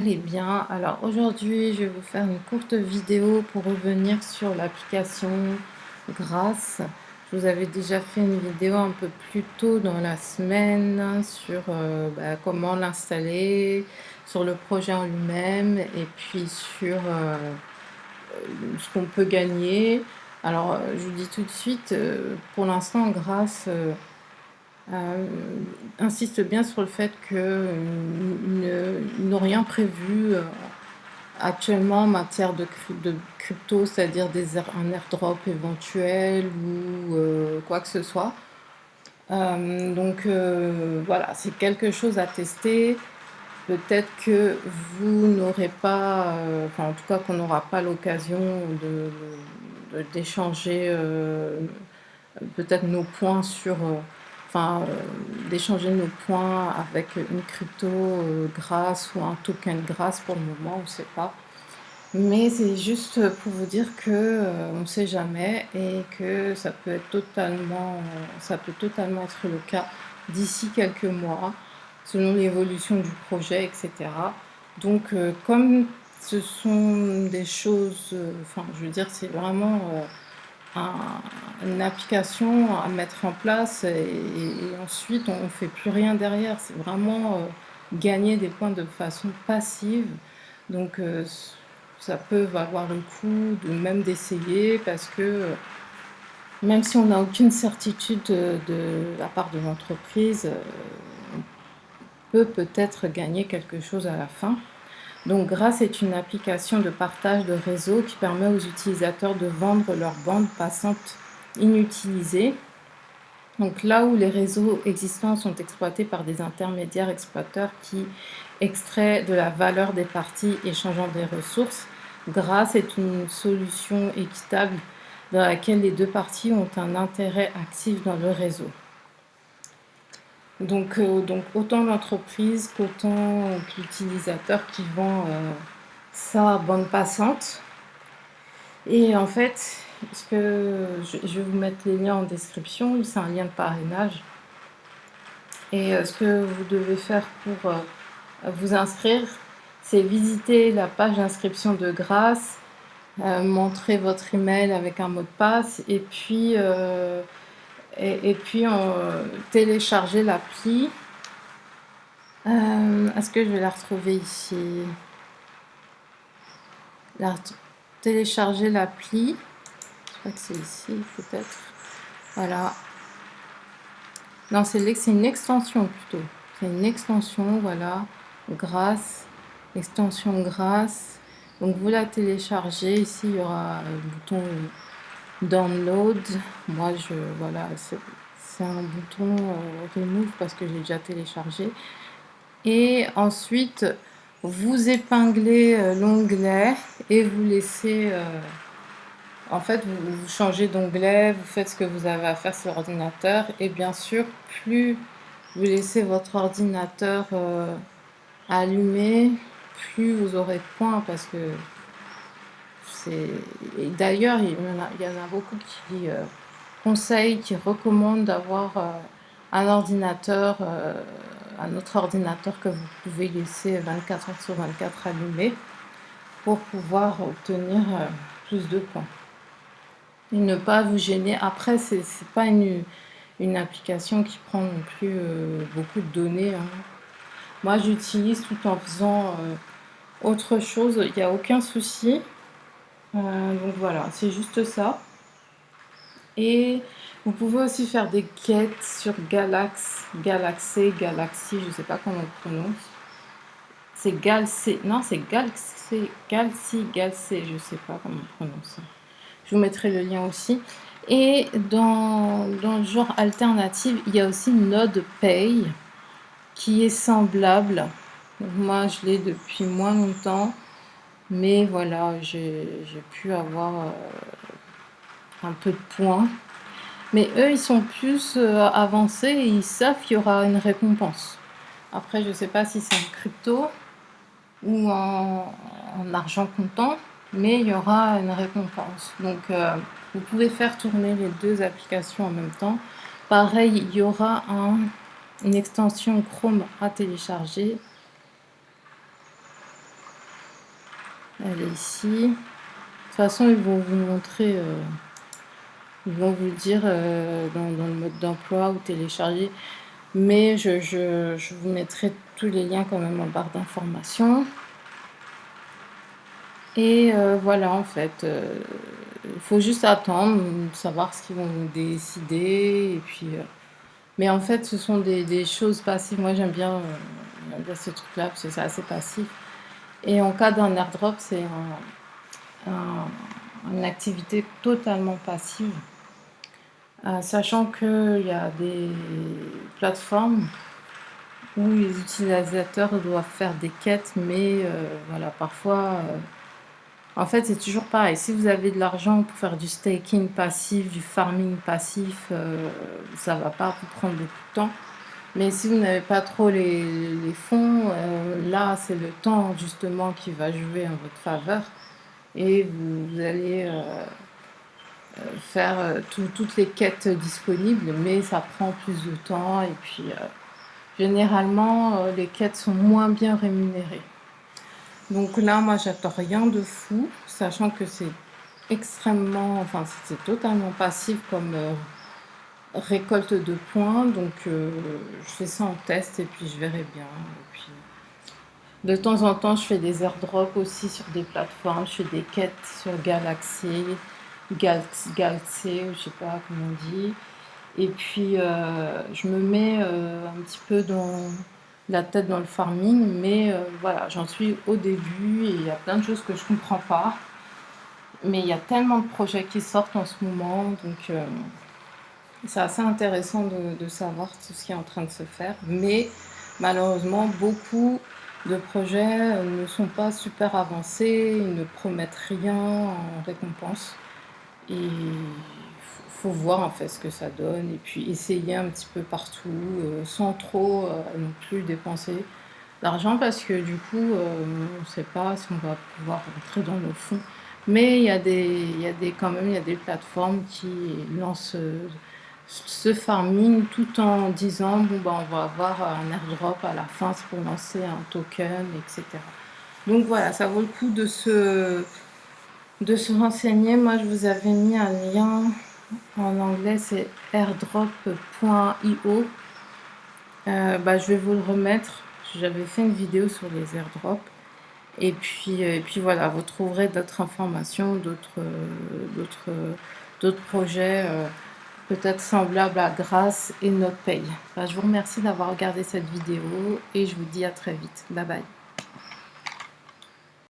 Allez bien, alors aujourd'hui je vais vous faire une courte vidéo pour revenir sur l'application Grâce. Je vous avais déjà fait une vidéo un peu plus tôt dans la semaine sur comment l'installer, sur le projet en lui-même et puis sur ce qu'on peut gagner. Alors je vous dis tout de suite, pour l'instant Grâce insiste bien sur le fait qu'ils n'ont rien prévu actuellement en matière de crypto, c'est-à-dire un airdrop éventuel ou quoi que ce soit. Voilà, c'est quelque chose à tester. Peut-être que vous n'aurez pas, enfin en tout cas qu'on n'aura pas l'occasion d'échanger peut-être nos points d'échanger nos points avec une crypto Grâce ou un token Grâce pour le moment, on ne sait pas. Mais c'est juste pour vous dire que on ne sait jamais et que ça peut totalement être le cas d'ici quelques mois, selon l'évolution du projet, etc. Donc, comme ce sont des choses, je veux dire, c'est vraiment une application à mettre en place et ensuite on ne fait plus rien derrière. C'est vraiment gagner des points de façon passive. Donc, ça peut valoir le coup même d'essayer parce que même si on n'a aucune certitude de la part de l'entreprise, on peut peut-être gagner quelque chose à la fin. Donc Grâce est une application de partage de réseau qui permet aux utilisateurs de vendre leurs bandes passantes inutilisées. Donc là où les réseaux existants sont exploités par des intermédiaires exploiteurs qui extraient de la valeur des parties échangeant des ressources, Grâce est une solution équitable dans laquelle les deux parties ont un intérêt actif dans le réseau. Donc autant l'entreprise qu'autant l'utilisateur qui vend sa bande passante. Et en fait, je vais vous mettre les liens en description, c'est un lien de parrainage. Et ce que vous devez faire pour vous inscrire, c'est visiter la page d'inscription de Grâce, montrer votre email avec un mot de passe et puis télécharger l'appli. Est-ce que je vais la retrouver ici? Télécharger l'appli. Je crois que c'est ici, peut-être. Voilà. Non, c'est une extension plutôt. C'est une extension, voilà. Grâce. Extension Grâce. Donc vous la téléchargez. Ici, il y aura le bouton download. Moi, voilà, c'est un bouton remove parce que j'ai déjà téléchargé. Et ensuite, vous épinglez l'onglet et vous laissez... en fait, vous changez d'onglet, vous faites ce que vous avez à faire sur l'ordinateur. Et bien sûr, plus vous laissez votre ordinateur allumé, plus vous aurez de points parce que d'ailleurs, il y en a beaucoup qui conseillent, qui recommandent d'avoir un autre ordinateur que vous pouvez laisser 24 heures sur 24 allumé pour pouvoir obtenir plus de points. Et ne pas vous gêner. Après, c'est pas une application qui prend non plus beaucoup de données. Moi, j'utilise tout en faisant autre chose. Il n'y a aucun souci. Donc voilà, c'est juste ça. Et vous pouvez aussi faire des quêtes sur Galaxy, je ne sais pas comment on prononce. C'est Galaxy, non, c'est Galaxy, je ne sais pas comment on prononce. Je vous mettrai le lien aussi. Et dans le genre alternative, il y a aussi NodePay qui est semblable. Donc moi, je l'ai depuis moins longtemps. Mais voilà, j'ai pu avoir un peu de points. Mais eux, ils sont plus avancés et ils savent qu'il y aura une récompense. Après, je ne sais pas si c'est en crypto ou en argent comptant, mais il y aura une récompense. Donc, vous pouvez faire tourner les deux applications en même temps. Pareil, il y aura une extension Chrome à télécharger. Elle est ici. De toute façon, ils vont vous montrer, ils vont vous dire dans le mode d'emploi ou télécharger. Mais je vous mettrai tous les liens quand même en barre d'informations. Et voilà, en fait, il faut juste attendre, savoir ce qu'ils vont décider. Et puis, mais en fait, ce sont des choses passives. Moi, j'aime bien ce truc-là parce que c'est assez passif. Et en cas d'un airdrop, c'est une activité totalement passive. Sachant qu'il y a des plateformes où les utilisateurs doivent faire des quêtes, mais voilà, parfois, en fait, c'est toujours pareil. Si vous avez de l'argent pour faire du staking passif, du farming passif, ça va pas vous prendre beaucoup de temps. Mais si vous n'avez pas trop les fonds, là, c'est le temps justement qui va jouer en votre faveur. Et vous allez faire toutes les quêtes disponibles, mais ça prend plus de temps. Et puis, généralement, les quêtes sont moins bien rémunérées. Donc là, moi, j'attends rien de fou, sachant que c'est extrêmement, enfin, c'est totalement passif comme récolte de points. Donc, je fais ça en test et puis je verrai bien. Et puis, de temps en temps, je fais des airdrops aussi sur des plateformes. Je fais des quêtes sur Galaxy, je sais pas comment on dit. Et puis, je me mets un petit peu dans la tête dans le farming, mais voilà, j'en suis au début et il y a plein de choses que je comprends pas. Mais il y a tellement de projets qui sortent en ce moment, donc c'est assez intéressant de savoir tout ce qui est en train de se faire. Mais malheureusement, beaucoup de projets ne sont pas super avancés, ils ne promettent rien en récompense. Et il faut voir en fait ce que ça donne et puis essayer un petit peu partout sans trop non plus dépenser d'argent parce que du coup on ne sait pas si on va pouvoir rentrer dans nos fonds. Mais quand même il y a des plateformes qui lancent ce farming tout en disant bon bah on va avoir un airdrop à la fin c'est pour lancer un token, etc. Donc voilà, ça vaut le coup de se renseigner. Moi, je vous avais mis un lien en anglais, c'est airdrop.io. Bah, je vais vous le remettre. J'avais fait une vidéo sur les airdrops. Et puis voilà, vous trouverez d'autres informations, d'autres projets peut-être semblables à Grass et NotPay. Bah, je vous remercie d'avoir regardé cette vidéo et je vous dis à très vite. Bye bye.